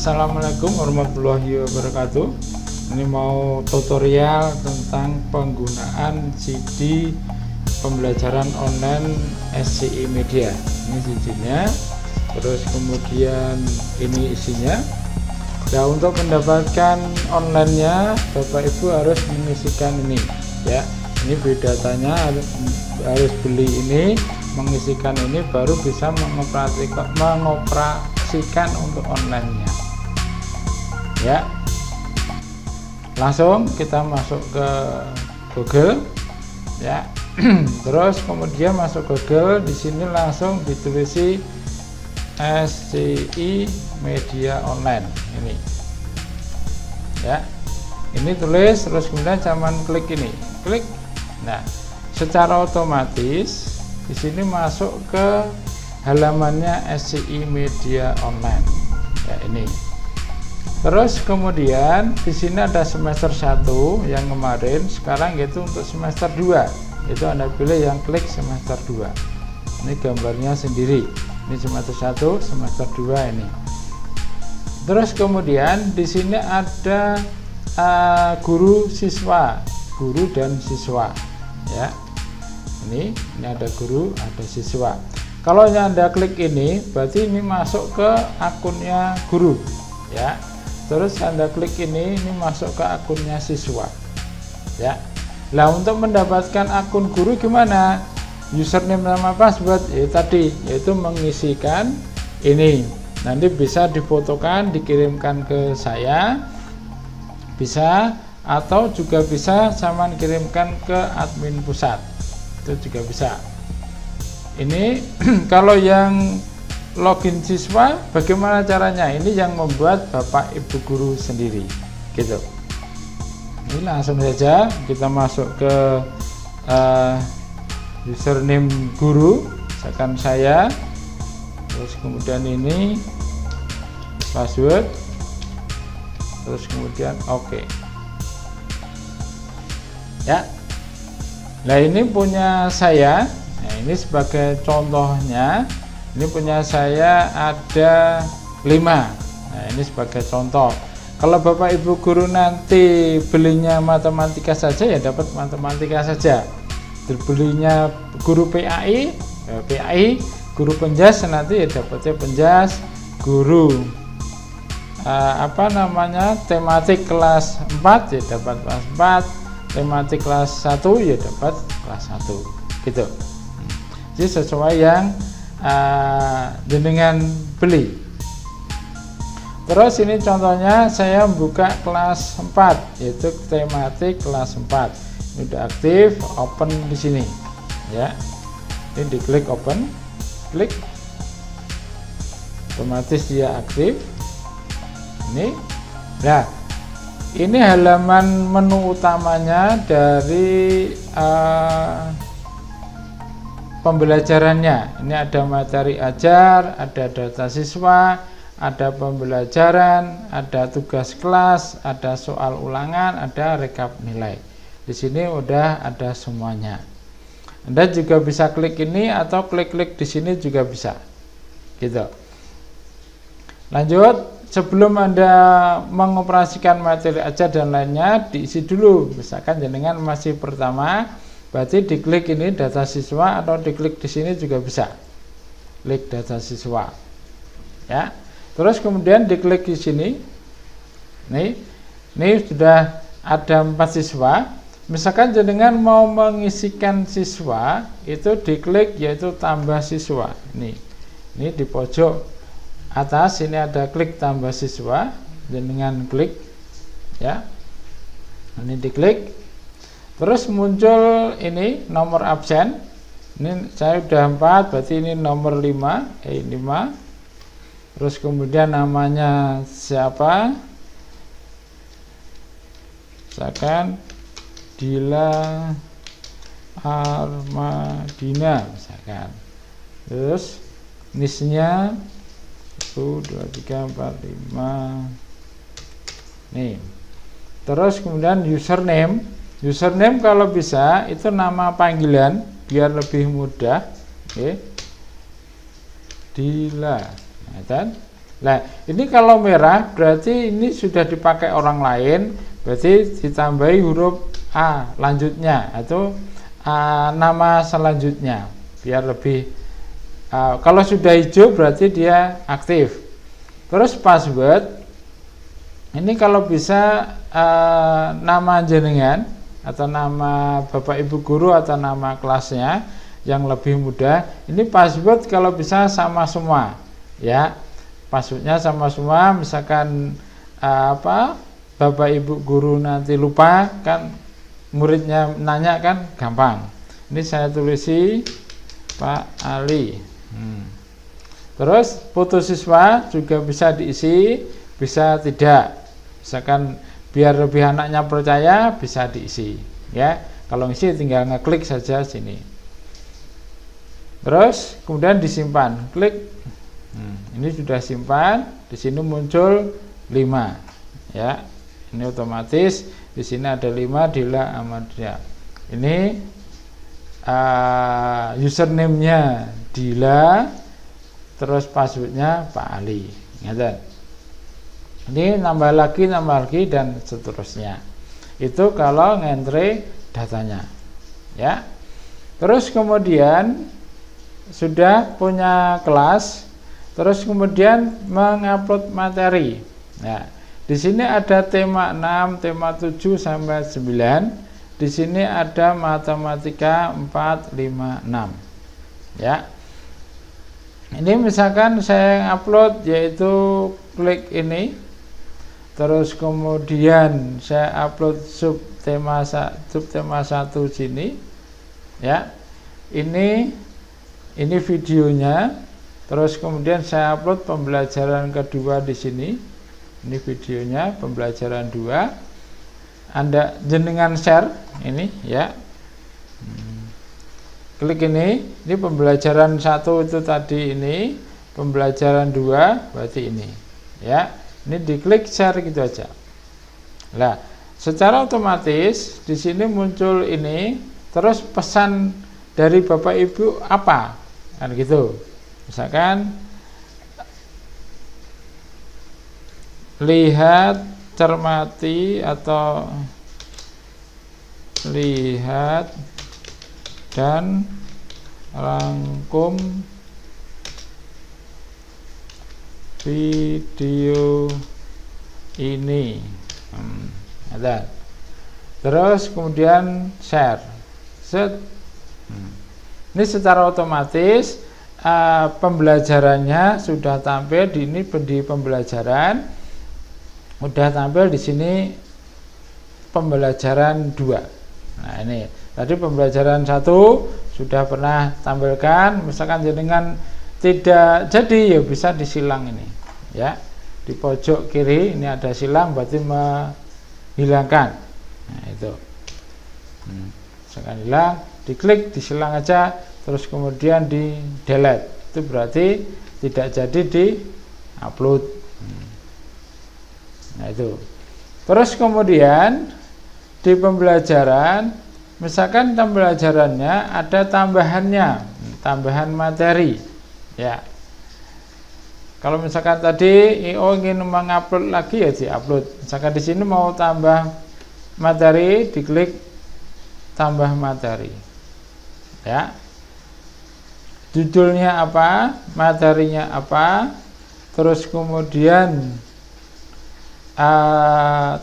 Assalamualaikum warahmatullahi wabarakatuh. Ini mau tutorial tentang penggunaan CD pembelajaran online SCI Media. Ini CD-nya, terus kemudian ini isinya. Nah, untuk mendapatkan online-nya Bapak Ibu harus mengisikan ini ya. Ini biodatanya harus beli ini, mengisikan ini baru bisa mengoperasikan untuk online-nya. Ya, langsung kita masuk ke Google ya. Terus kemudian masuk Google, di sini langsung ditulisi SCI Media Online ini ya. Ini tulis, terus kemudian cuman klik ini, klik. Nah, secara otomatis di sini masuk ke halamannya SCI Media Online ya ini. Terus kemudian di sini ada semester 1 yang kemarin, sekarang yaitu untuk semester 2. Itu Anda pilih yang klik semester 2. Ini gambarnya sendiri. Ini semester 1, semester 2 ini. Terus kemudian di sini ada guru siswa, guru dan siswa ya. Ini ada guru, ada siswa. Kalau Anda klik ini, berarti ini masuk ke akunnya guru ya. Terus Anda klik ini masuk ke akunnya siswa ya. Nah, untuk mendapatkan akun guru gimana? Username sama password tadi, yaitu mengisikan ini. Nanti bisa difotokan, dikirimkan ke saya, bisa, atau juga bisa sama kirimkan ke admin pusat, itu juga bisa. Ini kalau yang login siswa bagaimana caranya? Ini yang membuat Bapak Ibu guru sendiri gitu. Ini langsung saja kita masuk ke username guru, misalkan saya, terus kemudian ini password, terus kemudian oke ya. Nah, ini punya saya. Nah, ini sebagai contohnya, ini punya saya ada 5. Nah, ini sebagai contoh. Kalau Bapak Ibu guru nanti belinya matematika saja ya dapat matematika saja. Belinya guru PAI, PAI, guru penjas nanti ya dapatnya penjas, guru tematik kelas 4 ya dapat kelas 4, tematik kelas 1 ya dapat kelas 1 gitu. Jadi sesuai yang jenengan beli. Terus ini contohnya saya buka kelas 4, yaitu tematik kelas 4. Ini udah aktif, open di sini ya. Ini diklik open, klik, otomatis dia aktif. Ini nah, ini halaman menu utamanya dari pembelajarannya. Ini ada materi ajar, ada data siswa, ada pembelajaran, ada tugas kelas, ada soal ulangan, ada rekap nilai. Di sini udah ada semuanya. Anda juga bisa klik ini atau klik-klik di sini juga bisa. Gitu. Lanjut, sebelum Anda mengoperasikan materi ajar dan lainnya, diisi dulu. Misalkan jenengan masih pertama, berarti diklik ini data siswa atau diklik di sini juga bisa. Klik data siswa. Ya. Terus kemudian diklik di sini. Ini sudah ada 4 siswa. Misalkan jenengan mau mengisikan siswa, itu diklik yaitu tambah siswa. Ini di pojok atas ini ada klik tambah siswa, jenengan klik ya. Ini diklik. Terus muncul ini nomor absen. Ini saya udah 4, berarti ini nomor 5, 5. Terus kemudian namanya siapa? Misalkan Dila Armadina misalkan. Terus nisnya 1, 2, 3, 4, 5. Nih. Terus kemudian username. Username kalau bisa itu nama panggilan biar lebih mudah. Oke. Dila. Nah, Nah, ini kalau merah berarti ini sudah dipakai orang lain, berarti ditambahi huruf A lanjutnya atau nama selanjutnya biar lebih kalau sudah hijau berarti dia aktif. Terus password ini kalau bisa nama jenengan atau nama Bapak Ibu guru atau nama kelasnya yang lebih mudah. Ini password kalau bisa sama semua ya, passwordnya sama semua. Misalkan Bapak Ibu guru nanti lupa kan, muridnya nanya kan gampang. Ini saya tulisi Pak Ali. Terus foto siswa juga bisa diisi, bisa tidak. Misalkan biar lebih anaknya percaya bisa diisi ya. Kalau isi tinggal ngeklik saja sini. Terus kemudian disimpan, klik. Ini sudah simpan, di sini muncul 5 ya. Ini otomatis di sini ada 5 Dila Ahmadiyah. Ini username-nya Dila, terus passwordnya Pak Ali. Ini nambah lagi dan seterusnya. Itu kalau ngentre datanya ya. Terus kemudian sudah punya kelas, terus kemudian mengupload materi. Nah, di sini ada tema 6, tema 7 sampai 9. Di sini ada matematika 4, 5, 6. Ya. Ini misalkan saya upload yaitu klik ini. Terus kemudian saya upload subtema 1 sini. Ya. Ini videonya. Terus kemudian saya upload pembelajaran kedua di sini. Ini videonya pembelajaran 2. Anda jenengan share ini ya. Klik ini pembelajaran 1 itu tadi ini, pembelajaran 2 berarti ini. Ya. Ini diklik share gitu aja. Nah, secara otomatis di sini muncul ini, terus pesan dari Bapak Ibu apa? Kan gitu. Misalkan lihat, cermati atau lihat dan rangkum video ini. Ada. Terus kemudian share. Set. Ini secara otomatis pembelajarannya sudah tampil di pembelajaran. Udah tampil di sini pembelajaran 2. Nah, ini tadi pembelajaran 1 sudah pernah tampilkan. Misalkan jenengan tidak jadi ya bisa disilang ini ya. Di pojok kiri ini ada silang berarti menghilangkan. Nah, itu. Misalkan hilang, diklik disilang aja, terus kemudian di delete. Itu berarti tidak jadi di upload. Nah, itu. Terus kemudian di pembelajaran, misalkan pembelajarannya ada tambahannya, tambahan materi. Ya. Kalau misalkan tadi IO ingin mengupload lagi ya di-upload. Misalkan di sini mau tambah materi, diklik tambah materi. Ya. Judulnya apa, materinya apa, terus kemudian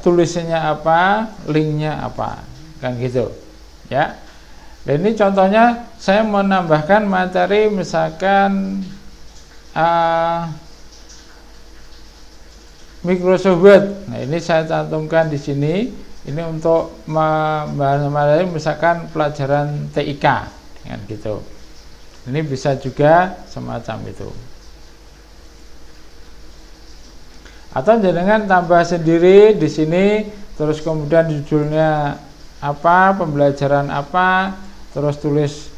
tulisannya apa, linknya apa, kan gitu ya. Dan ini contohnya saya menambahkan materi misalkan Microsoft Word. Nah, ini saya cantumkan di sini. Ini untuk materi misalkan pelajaran TIK, kan gitu. Ini bisa juga semacam itu. Atau jenengan tambah sendiri di sini, terus kemudian judulnya apa, pembelajaran apa, terus tulis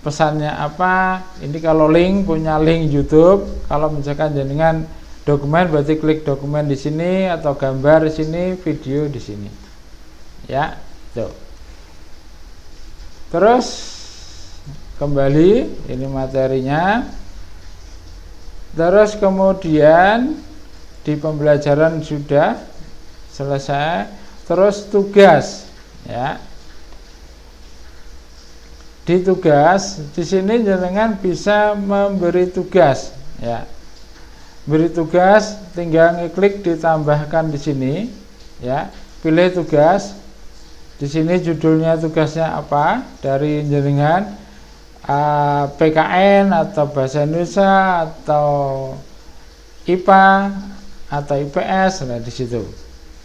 pesannya apa. Ini kalau link, punya link YouTube. Kalau misalkan jenengan dokumen berarti klik dokumen di sini, atau gambar di sini, video di sini. Ya, tuh. Terus kembali ini materinya. Terus kemudian di pembelajaran sudah selesai, terus tugas ya. Di tugas di sini jenengan bisa memberi tugas ya. Beri tugas tinggal ngeklik ditambahkan di sini ya. Pilih tugas. Di sini judulnya tugasnya apa dari jenengan, PKN atau bahasa Indonesia atau IPA atau IPS, nah di situ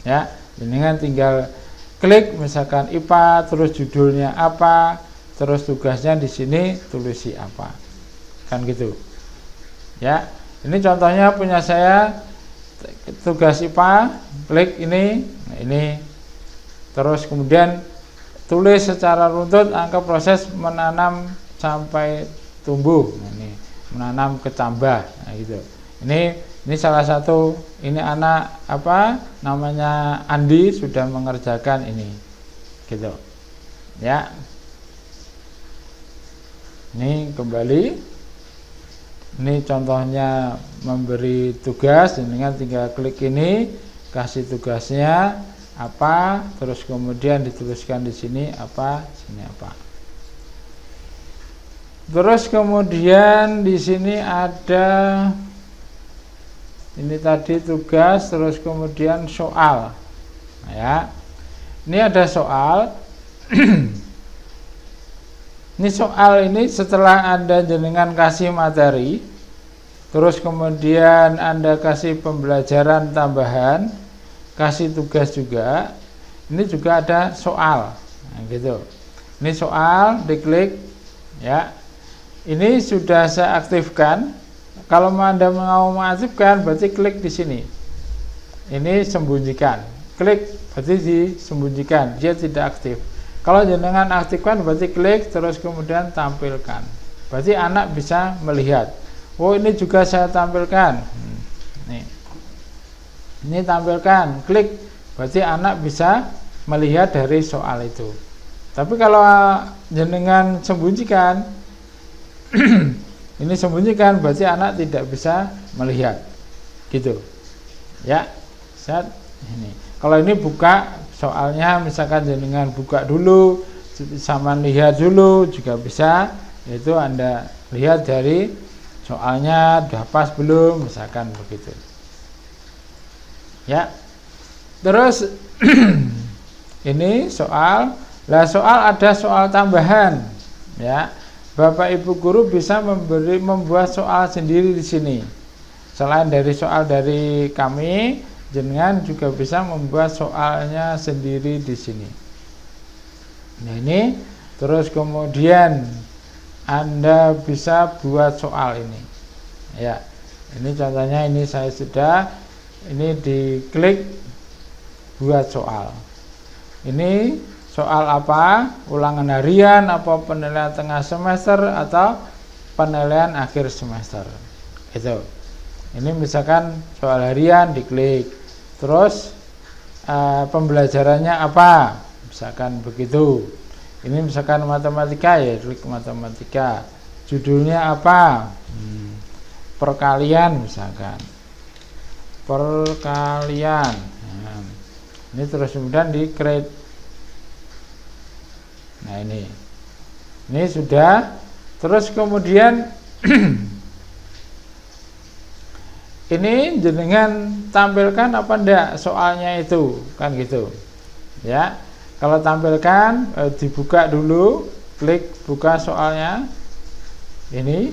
ya. Jenengan tinggal klik misalkan IPA, terus judulnya apa, terus tugasnya di sini tulisi apa, kan gitu ya. Ini contohnya punya saya tugas IPA, klik ini, nah ini. Terus kemudian tulis secara runtut angka proses menanam sampai tumbuh. Nah, ini menanam ke tambah. Nah, gitu. Ini salah satu, ini anak apa namanya Andi sudah mengerjakan ini. Gitu. Ya. Ini kembali. Ini contohnya memberi tugas, dengan tinggal klik ini, kasih tugasnya apa, terus kemudian dituliskan di sini apa, sini apa. Terus kemudian di sini ada ini tadi tugas, terus kemudian soal. Nah, ya. Ini ada soal. Ini soal ini setelah Anda jenengan kasih materi, terus kemudian Anda kasih pembelajaran tambahan, kasih tugas juga, ini juga ada soal. Nah, gitu. Ini soal, diklik ya. Ini sudah saya aktifkan. Kalau Anda mau mengaktifkan berarti klik di sini. Ini sembunyikan. Klik berarti disembunyikan, dia tidak aktif. Kalau jenengan aktifkan berarti klik terus kemudian tampilkan. Berarti anak bisa melihat. Oh, ini juga saya tampilkan. Nih. Ini tampilkan, klik, berarti anak bisa melihat dari soal itu. Tapi kalau jenengan sembunyikan, ini sembunyikan, berarti anak tidak bisa melihat, gitu. Ya, set ini. Kalau ini buka soalnya, misalkan jenengan buka dulu, sama lihat dulu juga bisa. Itu Anda lihat dari soalnya udah pas belum, misalkan begitu. Ya, terus ini soal. Lah soal ada soal tambahan. Ya, Bapak Ibu guru bisa membuat soal sendiri di sini. Selain dari soal dari kami, jenengan juga bisa membuat soalnya sendiri di sini. Nah ini, terus kemudian Anda bisa buat soal ini. Ya, ini contohnya ini saya sudah. Ini diklik buat soal. Ini soal apa? Ulangan harian, apa penilaian tengah semester, atau penilaian akhir semester. Itu. Ini misalkan soal harian, diklik. Terus pembelajarannya apa? Misalkan begitu. Ini misalkan matematika, ya klik matematika. Judulnya apa? Perkalian misalkan. Perkalian. Nah, ini terus kemudian di create. Nah ini sudah. Terus kemudian ini jenengan tampilkan apa enggak soalnya itu, kan gitu ya. Kalau tampilkan, dibuka dulu, klik buka soalnya ini,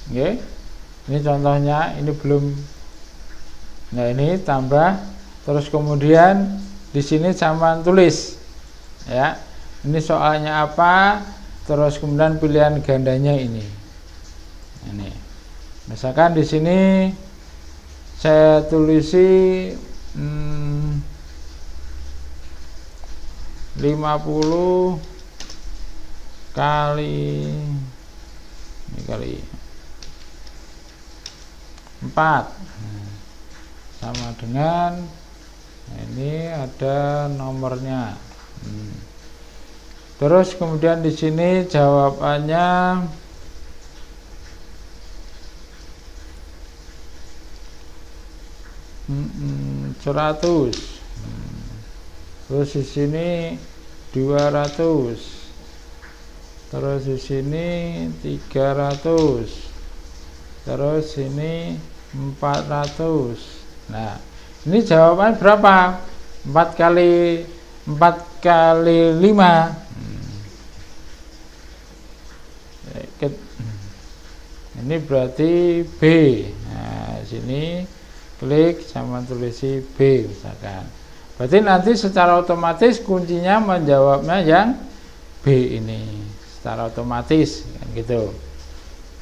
okay. Ini contohnya, ini belum. Nah ini tambah, terus kemudian di sini sama tulis ya. Ini soalnya apa, terus kemudian pilihan gandanya ini. Ini misalkan di sini saya tulisi 50 kali ini kali 4 sama dengan ini ada nomornya. Terus kemudian di sini jawabannya 100. Terus di sini 200. Terus di sini 300. Terus ini 400. Nah, ini jawaban berapa? 4 kali 5. Ini berarti B. Nah, sini klik sama tulisi B misalkan. Berarti nanti secara otomatis kuncinya menjawabnya yang B ini secara otomatis kan gitu.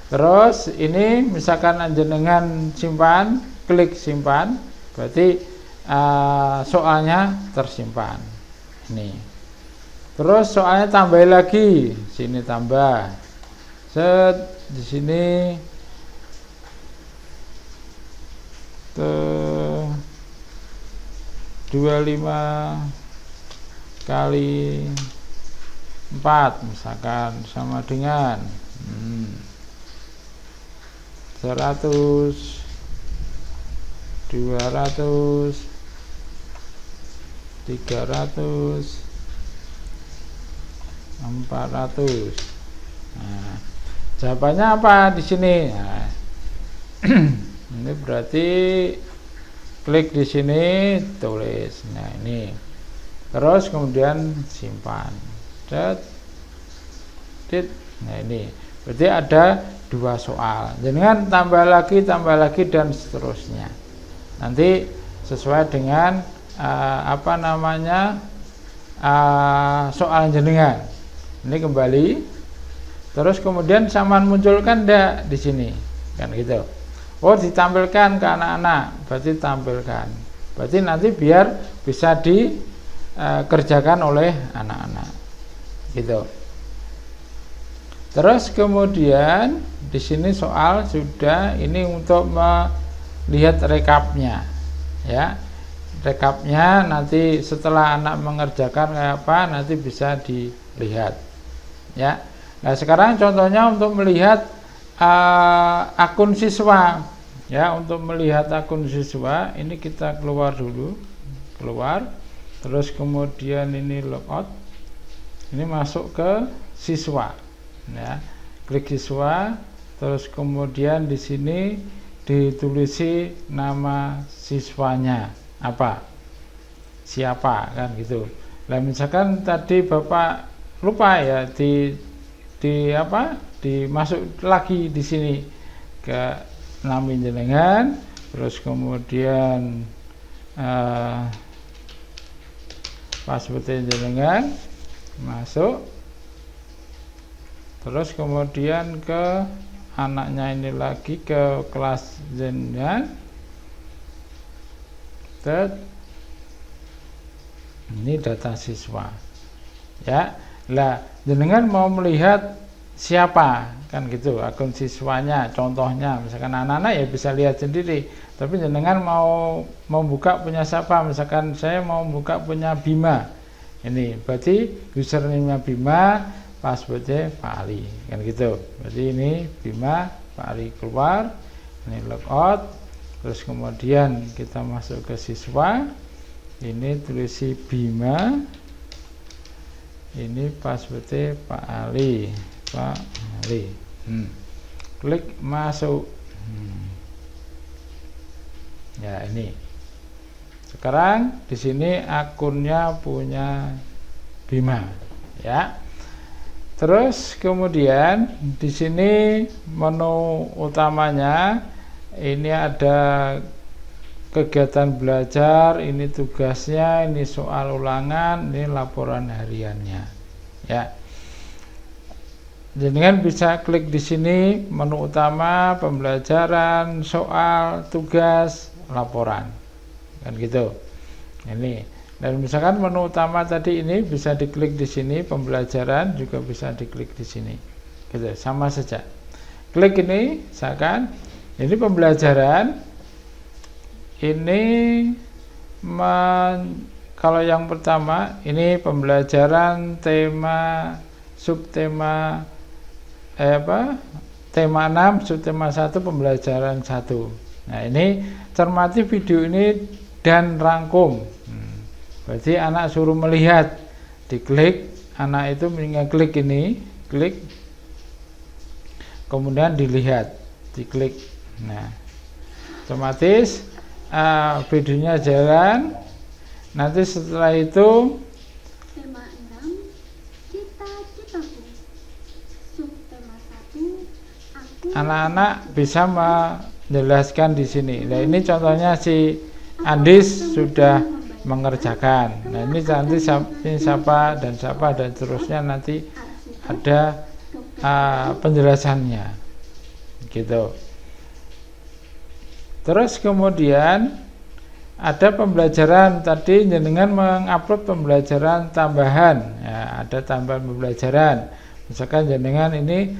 Terus ini misalkan jenengan simpan, klik simpan, berarti soalnya tersimpan. Ini. Terus soalnya tambah lagi, sini tambah. Set di sini 25 kali 4 misalkan sama dengan 100, 200, 300, 400. Nah, jawabannya apa di sini? Nah, ini berarti klik di sini, tulis. Nah, ini. Terus kemudian simpan. Nah, ini. Berarti ada 2 soal. Jangan tambah lagi dan seterusnya. Nanti sesuai dengan soal jenengan. Ini kembali. Terus kemudian saman munculkan enggak di sini? Kan gitu. Oh, ditampilkan ke anak-anak, berarti tampilkan. Berarti nanti biar bisa dikerjakan oleh anak-anak. Gitu. Terus kemudian di sini soal sudah ini untuk melihat rekapnya. Ya. Rekapnya nanti setelah anak mengerjakan kayak apa nanti bisa dilihat. Ya. Nah, sekarang contohnya untuk melihat akun siswa. Ya, untuk melihat akun siswa ini kita keluar dulu, terus kemudian ini logout, ini masuk ke siswa. Ya, klik siswa, terus kemudian di sini ditulisi nama siswanya apa, siapa kan gitu. Nah, misalkan tadi Bapak lupa ya dimasuk lagi di sini ke nama jenengan, terus kemudian password jenengan masuk, terus kemudian ke anaknya ini lagi ke kelas jenengan, ini data siswa ya. Lah, jenengan mau melihat siapa kan gitu akun siswanya, contohnya misalkan anak-anak ya bisa lihat sendiri, tapi jenengan mau membuka punya siapa, misalkan saya mau buka punya Bima, ini berarti username-nya Bima, passwordnya Pak Ali kan gitu. Berarti ini Bima, Pak Ali keluar, ini logout, terus kemudian kita masuk ke siswa, ini tulisi Bima, ini passwordnya Pak Ali, klik masuk. Ya, ini sekarang di sini akunnya punya Bima ya. Terus kemudian di sini menu utamanya ini ada kegiatan belajar, ini tugasnya, ini soal ulangan, ini laporan hariannya ya. Jenengan bisa klik di sini menu utama, pembelajaran, soal, tugas, laporan kan gitu. Ini, dan misalkan menu utama tadi ini bisa diklik di sini, pembelajaran juga bisa diklik di sini gitu, sama saja. Klik ini misalkan ini pembelajaran, ini kalau yang pertama ini pembelajaran tema subtema tema 6 subtema 1 pembelajaran 1 Nah, ini cermati video ini dan rangkum. Berarti anak suruh melihat, diklik, anak itu klik ini, klik, kemudian dilihat, diklik. Nah, otomatis videonya jalan. Nanti setelah itu tema 6 cita-citaku. Subtema 1 aku. Anak-anak bisa menjelaskan di sini. Nah, ini contohnya si Andis sudah mengerjakan. Nah, ini nanti siapa dan siapa dan terusnya nanti ada penjelasannya, gitu. Terus kemudian ada pembelajaran tadi jenengan mengupload pembelajaran tambahan, ya, ada tambahan pembelajaran. Misalkan jenengan ini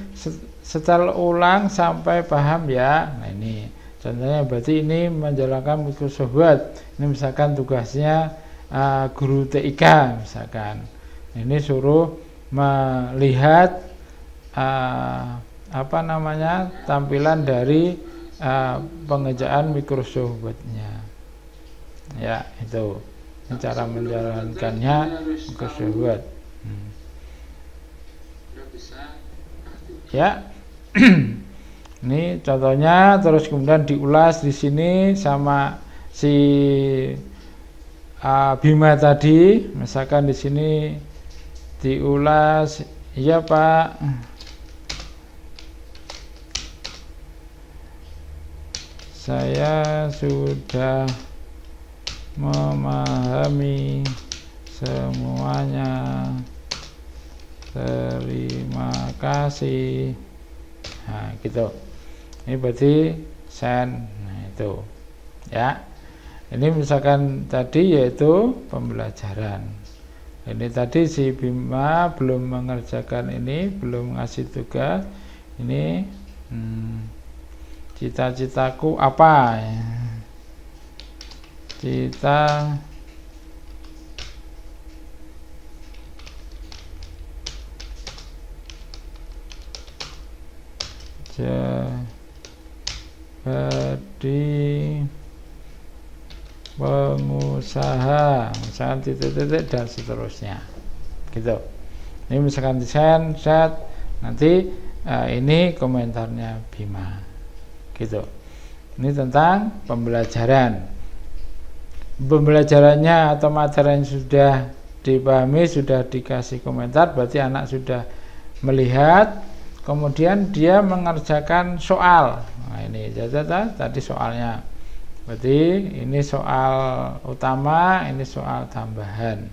setel ulang sampai paham ya. Nah, ini contohnya berarti ini menjalankan Microsoft Word. Ini misalkan tugasnya guru TIK misalkan. Ini suruh melihat tampilan dari pengerjaan Microsoft Word-nya. Ya, itu cara menjalankannya Microsoft Word. Ya. Ini contohnya, terus kemudian diulas di sini sama si Bima tadi. Misalkan di sini diulas, iya Pak, saya sudah memahami semuanya, terima kasih. Nah, gitu. Ini berarti send. Nah, itu ya. Ini misalkan tadi yaitu pembelajaran. Ini tadi si Bima belum mengerjakan ini, belum ngasih tugas. Ini cita-citaku apa? Cita jadi pengusaha, misalkan titik-titik dan seterusnya, gitu. Ini misalkan desain set, nanti ini komentarnya Bima, gitu. Ini tentang pembelajaran. Pembelajarannya atau materi yang sudah dipahami, sudah dikasih komentar, berarti anak sudah melihat, kemudian dia mengerjakan soal. Nah, ini tadi soalnya. Berarti ini soal utama, ini soal tambahan.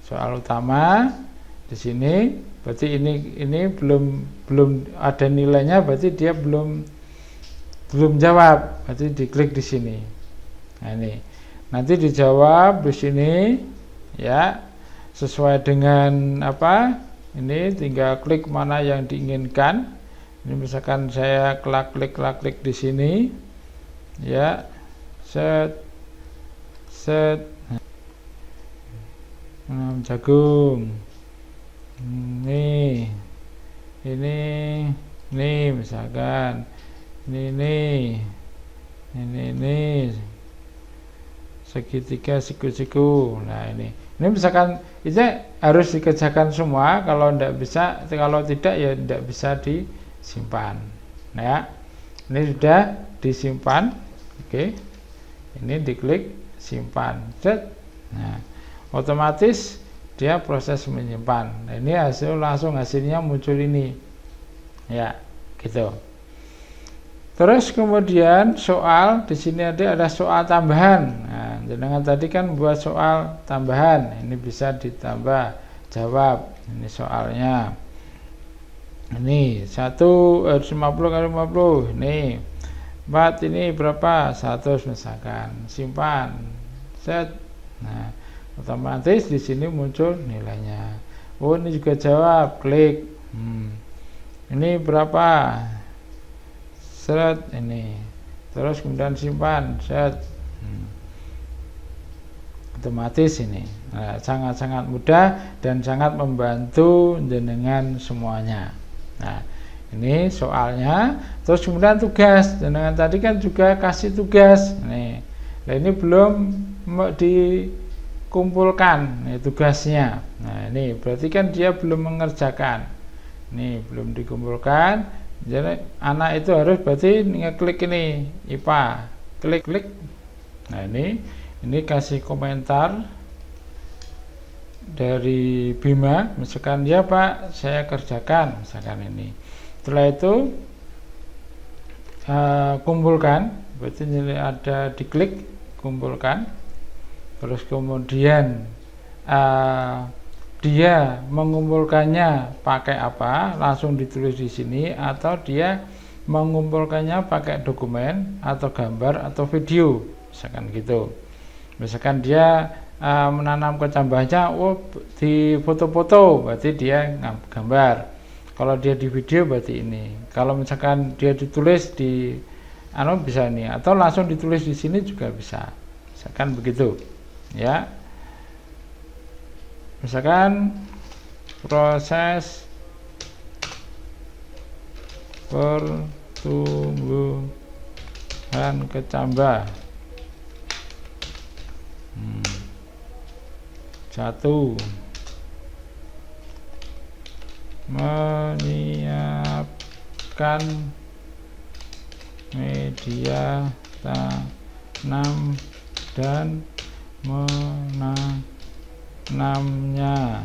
Soal utama di sini, berarti ini belum ada nilainya, berarti dia belum jawab. Berarti diklik di sini. Nah, ini nanti dijawab di sini, ya, sesuai dengan apa? Ini tinggal klik mana yang diinginkan. Ini misalkan saya klik di sini, ya, set jagung. Ini misalkan ini segitiga siku-siku. Nah, ini misalkan itu harus dikerjakan semua. Kalau tidak ya tidak bisa disimpan. Nah, ya, ini sudah disimpan. Oke, ini diklik simpan. Nah, otomatis dia proses menyimpan. Nah, ini hasilnya muncul ini, ya, gitu. Terus kemudian soal di sini ada soal tambahan. Nah, jenengan tadi kan buat soal tambahan, ini bisa ditambah jawab. Ini soalnya. Ini 150 kali 50. Ini 4 ini berapa? 100 misalkan. Simpan. Set. Nah, otomatis di sini muncul nilainya. Oh, ini juga jawab. Klik. Ini berapa? Set ini, terus kemudian simpan, set, otomatis ini. Nah, sangat-sangat mudah dan sangat membantu jenengan semuanya. Nah, Ini soalnya. Terus kemudian tugas, dengan tadi kan juga kasih tugas nih. Nah ini belum dikumpulkan nih, tugasnya. Nah ini berarti kan dia belum mengerjakan. Nih belum dikumpulkan. Jadi anak itu harus berarti ngeklik ini IPA, klik. Nah ini kasih komentar dari Bima, misalkan ya Pak saya kerjakan, misalkan ini. Setelah itu kumpulkan, berarti ada diklik kumpulkan. Terus kemudian dia mengumpulkannya pakai apa, langsung ditulis di sini, atau dia mengumpulkannya pakai dokumen atau gambar atau video, misalkan gitu. Misalkan dia menanam kecambahnya, di foto-foto berarti dia gambar. Kalau dia di video berarti ini. Kalau misalkan dia ditulis di bisa ini, atau langsung ditulis di sini juga bisa. Misalkan begitu, ya. Misalkan proses pertumbuhan kecambah. 1. Menyiapkan media tanam dan menanamnya.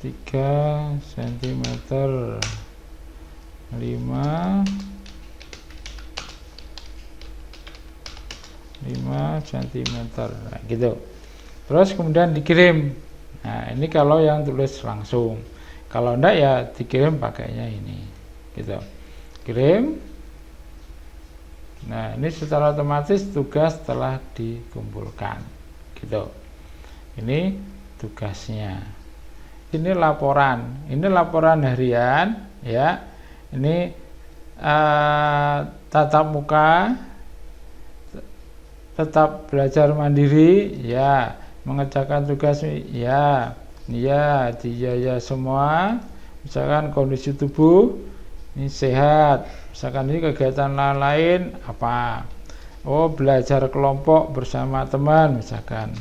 3 cm 5 cm, nah, gitu. Terus kemudian dikirim. Nah ini kalau yang tulis langsung. Kalau enggak ya dikirim pakainya ini, gitu. Kirim. Nah ini secara otomatis tugas telah dikumpulkan, gitu. Ini tugasnya. Ini laporan. Ini laporan harian, ya. Ini tatap muka, tetap belajar mandiri, ya. Mengerjakan tugas, ya. Ya, ya semua. Misalkan kondisi tubuh ini sehat. Misalkan ini kegiatan lain apa? Belajar kelompok bersama teman, misalkan.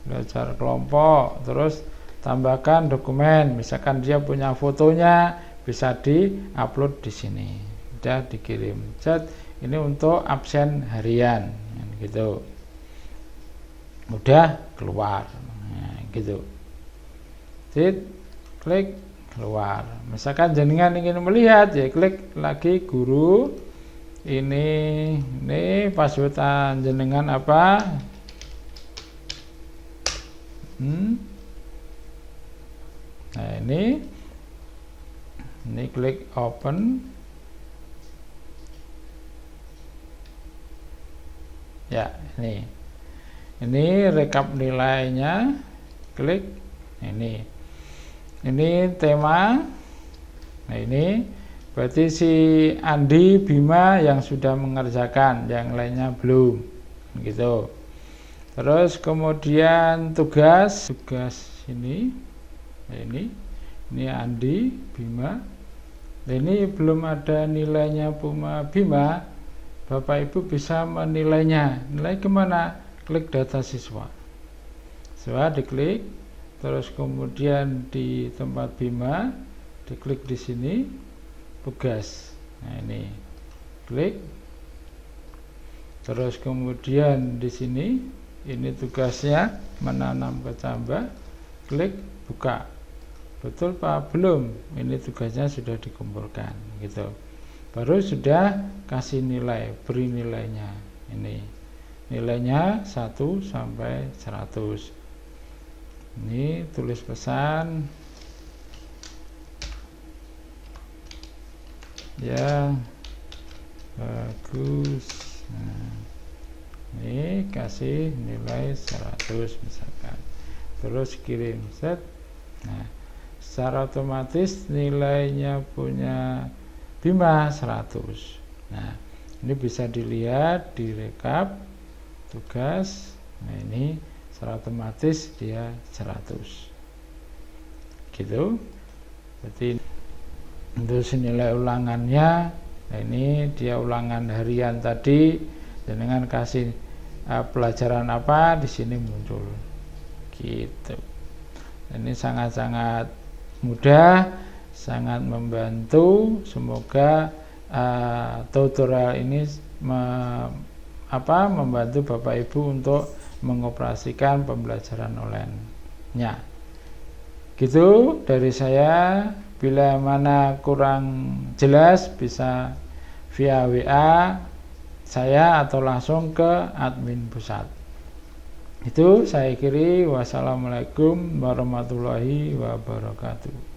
Belajar kelompok, terus tambahkan dokumen, misalkan dia punya fotonya, bisa di-upload di sini. Sudah dikirim. Ini untuk absen harian, gitu. Udah keluar, nah, gitu. Klik keluar. Misalkan jenengan ingin melihat, ya klik lagi guru. Ini password jenengan apa? Nah ini klik open, ya. Ini rekap nilainya, klik ini tema. Nah ini berarti si Andi Bima yang sudah mengerjakan, yang lainnya belum, gitu. Terus kemudian tugas ini. Nah, ini Andi Bima. Nah, ini belum ada nilainya Bima. Bapak Ibu bisa menilainya. Nilai kemana? Klik data siswa. Siswa diklik. Terus kemudian di tempat Bima diklik di sini tugas. Nah ini klik. Terus kemudian di sini ini tugasnya menanam kecambah, klik buka. Betul Pak? Belum. Ini tugasnya sudah dikumpulkan, gitu. Baru sudah kasih nilai, beri nilainya. Ini nilainya 1 sampai 100. Ini tulis pesan ya bagus. Nah, ini kasih nilai 100 misalkan, terus kirim set. Nah secara otomatis nilainya punya Bima 100. Nah Ini bisa dilihat, direkap tugas. Nah, ini secara otomatis dia 100. Gitu. Berarti untuk nilai ulangannya, nah ini dia ulangan harian tadi, dan dengan kasih pelajaran apa di sini muncul. Gitu. Ini sangat-sangat mudah, sangat membantu. Semoga tutorial ini membantu Bapak Ibu untuk mengoperasikan pembelajaran online-nya. Gitu dari saya. Bila mana kurang jelas bisa via WA saya atau langsung ke admin pusat. Itu saya akhiri. Wassalamualaikum warahmatullahi wabarakatuh.